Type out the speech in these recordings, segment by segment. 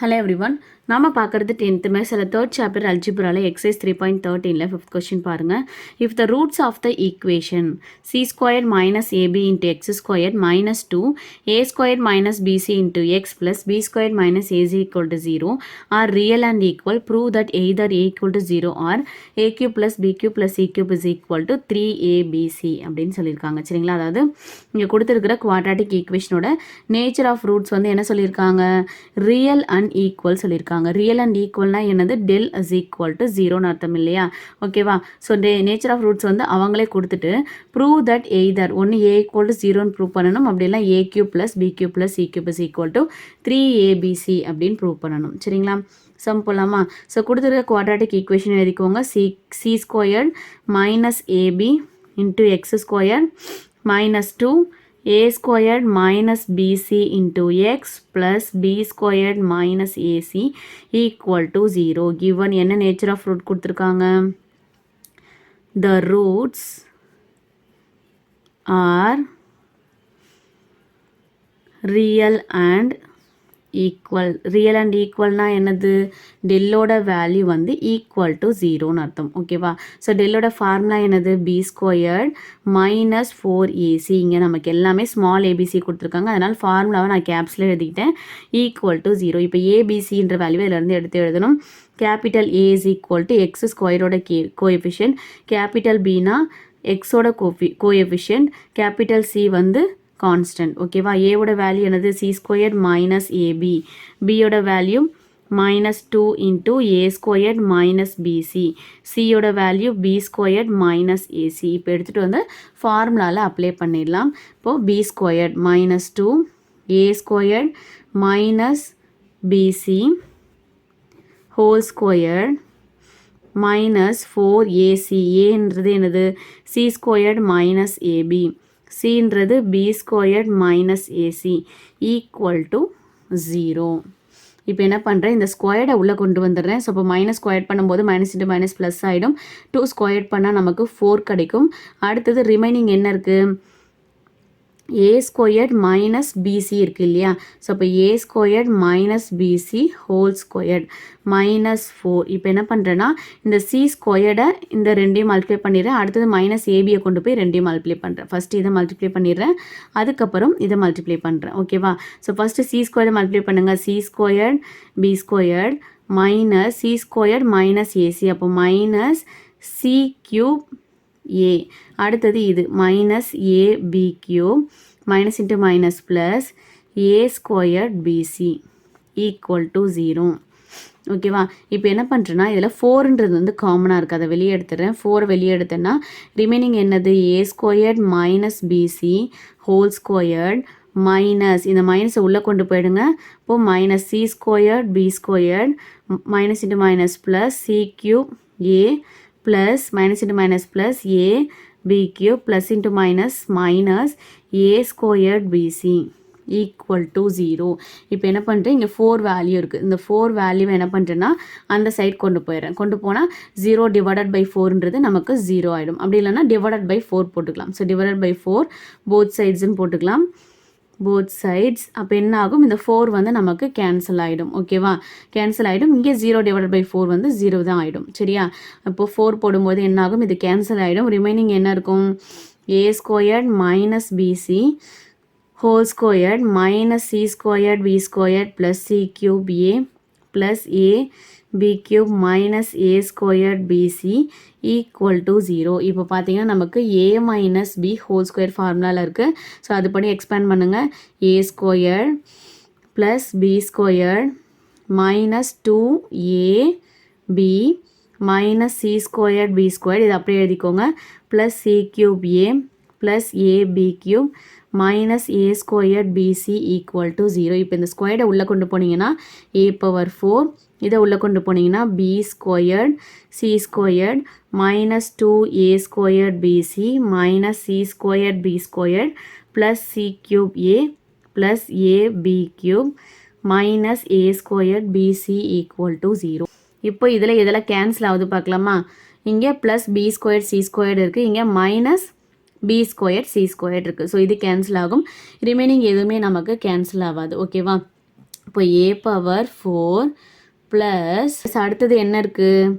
Hello everyone. நாம பார்க்குறது 10th மேத்ஸில் 3rd சாப்டர் அல்ஜிப்ரால எக்ஸசைஸ் 3.13ல 5th கொஸ்டின் பாருங்க. If the roots of the equation c square minus a b into x square minus 2 a square minus b c into x plus b square minus a c equal to 0 are real and equal prove that either a equal to 0 or a cube plus b cube plus C cube is equal to 3abc அப்படின்னு சொல்லியிருக்காங்க. சரிங்களா? அதாவது இங்கே கொடுத்துருக்கிற quadratic ஈக்குவேஷனோட nature of roots வந்து என்ன சொல்லியிருக்காங்க? Real and equal சொல்லியிருக்காங்க. ரியல் அண்ட் ஈக்குவல்னா என்னது? டெல் இஸ் ஈக்குவல் டு 0ன்னு அர்த்தம் இல்லையா? ஓகேவா? ஸோ நேச்சர் ஆஃப் ரூட்ஸ் வந்து அவங்களே கொடுத்துட்டு ப்ரூவ் தட் எய்தர் ஒன்று ஏ ஈக்குவல் டு 0ன்னு ப்ரூவ் பண்ணணும், அப்படிலாம் a cube plus b cube plus C cube is equal to 3abc அப்படின்னு ப்ரூவ் பண்ணணும். சரிங்களா? சம் போலாமா? ஸோ கொடுத்துருக்க குவாட்ராட்டிக் ஈக்குவேஷன் எழுதிக்கோங்க. C square minus a b into x square minus 2 a squared minus bc into x plus b squared minus ac equal to 0. Given என்ன nature of root கொடுத்துருக்காங்க? The roots are real and equal. Real and ஈக்குவல்னா என்னது? டெல்லோட value வந்து equal to 0ன்னு அர்த்தம். ஓகேவா? So டெல்லோட ஃபார்முலா என்னது? B squared minus 4ac. இங்கே நமக்கு எல்லாமே ஸ்மால் ஏபிசி கொடுத்துருக்காங்க, அதனால் ஃபார்முலாவை நான் கேப்ஸில் எழுதிக்கிட்டேன். Equal to 0. இப்போ ஏபிசின்ற வேல்யூ இதிலேருந்து எடுத்து எழுதணும். Capital a is equal to x ஸ்கொயரோட கோஎஃபிஷியன்ட், கேபிட்டல் பினா எக்ஸோட கோஎஃபிஷியன்ட், கேபிட்டல் சி வந்து கான்ஸ்டன்ட். ஓகேவா? ஏவோட வேல்யூ என்னது? சி ஸ்கொயர் மைனஸ் ஏபி, பியோட value minus 2 into a square minus b c, சியோட value b square minus a c. இப்போ எடுத்துகிட்டு வந்து ஃபார்முலாவில் அப்ளை பண்ணிடலாம். இப்போது b square minus 2 a square minus b c whole square minus 4ac. ஏன்றது என்னது? சி ஸ்கொயர் மைனஸ் ஏபி, சின்றது B squared minus a c equal to 0. இப்போ என்ன பண்ணுறேன்? இந்த ஸ்கொயர்டை உள்ளே கொண்டு வந்துடுறேன். ஸோ இப்போ மைனஸ் ஸ்கொயர் பண்ணும்போது மைனஸ் இன்ட்டு மைனஸ் ப்ளஸ் ஆகிடும். 2 ஸ்கொயர் பண்ணால் நமக்கு 4 கிடைக்கும். அடுத்தது ரிமைனிங் என்ன இருக்குது? ஏ ஸ்கொயர்ட் மைனஸ் பிசி இருக்குது இல்லையா? ஸோ அப்போ a squared minus b c whole squared minus 4. இப்போ என்ன பண்ணுறேன்னா இந்த சி ஸ்கொயர்டை இந்த ரெண்டையும் மல்டிப்ளை பண்ணிடுறேன். அடுத்தது மைனஸ் ஏபியை கொண்டு போய் ரெண்டையும் மல்டிப்ளை பண்ணுறேன். ஃபஸ்ட்டு இதை மல்டிப்ளை பண்ணிடுறேன், அதுக்கப்புறம் இதை மல்டிப்ளை பண்ணுறேன். ஓகேவா? ஸோ ஃபஸ்ட்டு சி ஸ்கொயர்டை மல்டிப்ளை பண்ணுங்கள். C squared B squared minus C squared minus AC, அப்போ மைனஸ் சி கியூப் ஏ. அடுத்தது இது minus A B cube minus into minus plus A squared PC equal to 0. ஓகேவா? இப்போ என்ன பண்ணுறேன்னா இதில் 4ன்றது வந்து காமனாக இருக்குது, அதை வெளியே எடுத்துடுறேன். 4 வெளியே எடுத்தேன்னா ரிமைனிங் என்னது? A squared minus b c whole squared minus இந்த மைனஸை உள்ளே கொண்டு போயிடுங்க. இப்போது minus C squared B squared minus into minus plus C cube a plus minus into minus plus a b cube plus into minus minus a squared bc equal to 0. இப்போ என்ன பண்ணுறேன்? இங்கே 4 வேல்யூ இருக்குது. இந்த 4 வேல்யூவை என்ன பண்ணுறேன்னா அந்த சைட் கொண்டு போயிடுறேன். கொண்டு போனால் 0 டிவைடட் பை 4ன்றது நமக்கு 0 ஆகிடும். அப்படி இல்லைன்னா டிவைடட் பை 4 போட்டுக்கலாம். ஸோ டிவைடட் பை 4 போத் சைட்ஸ்ன்னு போட்டுக்கலாம். Both sides. அப்போ என்ன ஆகும்? இந்த 4 வந்து நமக்கு கேன்சல் ஆகிடும். ஓகேவா? கேன்சல் ஆகிடும். இங்கே 0 டிவைட் பை 4 வந்து 0 தான் ஆகிடும். சரியா? அப்போது 4 போடும்போது என்ன ஆகும்? இது கேன்சல் ஆகிடும். ரிமைனிங் என்ன இருக்கும்? A squared minus b c whole squared minus C squared B squared plus C cube A plus a B cube minus A squared PC equal to 0. இப்போ பார்த்தீங்கன்னா நமக்கு a minus b whole square ஃபார்முலாவில் இருக்குது. So அதுபடி expand பண்ணுங்கள். A square plus b square minus 2ab minus C squared b square, இது அப்படியே எழுதிக்கோங்க, plus C cube A plus AB cube minus A squared PC equal to 0. இப்போ இந்த ஸ்கொயர்டை உள்ளே கொண்டு போனீங்கன்னா ஏ பவர் 4, இதை உள்ளே கொண்டு போனீங்கன்னா B squared C squared minus 2a squared BC minus C squared B squared plus C cube A plus AB cube minus A squared PC equal to 0. இப்போ இதில் இதெல்லாம் கேன்சல் ஆகுது பார்க்கலாமா? இங்கே plus B squared C squared இருக்குது, இங்கே minus B square C square இருக்குது. So இது கேன்சல் ஆகும். ரிமைனிங் எதுவுமே நமக்கு கேன்சல் ஆகாது. ஓகேவா? இப்போ a பவர் 4 ப்ளஸ் அடுத்தது என்ன இருக்குது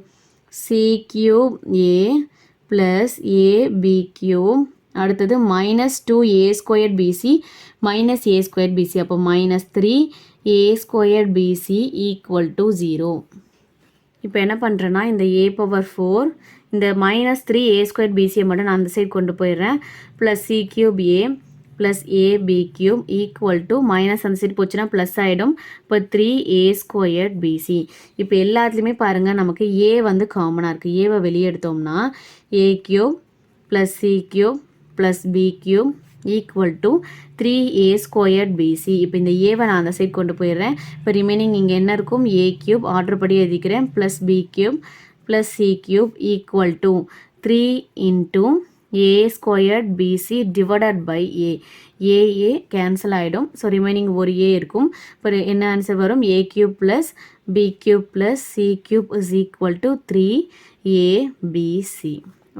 சி கியூப் ஏ ப்ளஸ் ஏபி கியூப் அடுத்தது minus 2a² b c minus a² b c அப்போ minus 3a² b c equal to 0. இப்போ என்ன பண்ணுறேன்னா இந்த a பவர் 4 இந்த மைனஸ் 3a² பிசியை மட்டும் நான் அந்த சைடு கொண்டு போயிடுறேன் plus C cube A plus AB cube equal to minus அந்த சைடு போச்சுன்னா ப்ளஸ் ஆகிடும் இப்போ 3a² பிசி. இப்போ எல்லாத்துலேயுமே பாருங்கள் நமக்கு ஏ வந்து காமனாக இருக்குது. ஏவை வெளியே எடுத்தோம்னா a cube plus C cube plus b cube equal to 3a² b c. இப்போ இந்த ஏவை நான் அந்த சைடு கொண்டு போயிடுறேன். இப்போ ரிமைனிங் இங்கே என்ன இருக்கும் ஏ கியூப் ஆர்டர் படி எழுதிக்கிறேன் plus b cube plus C cube equal to 3 into a² b c divided by a. A cancel ஆகிடும். ஸோ ரிமைனிங் ஒரு ஏ இருக்கும். இப்போ என்ன ஆன்சர் வரும் a cube plus b cube plus C cube is equal to 3abc.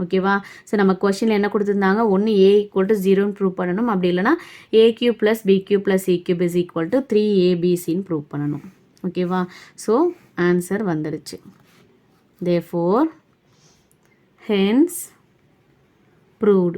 ஓகேவா? So நம்ம கொஷனில் என்ன கொடுத்துருந்தாங்க ஒன்று ஏ ஈக்குவல் டு 0ன்னு ப்ரூவ் பண்ணணும். அப்படி இல்லைனா a cube plus b cube plus C cube is equal to 3abcன்னு prove பண்ணணும். ஓகேவா? ஸோ ஆன்சர் வந்துடுச்சு. therefore hence proved.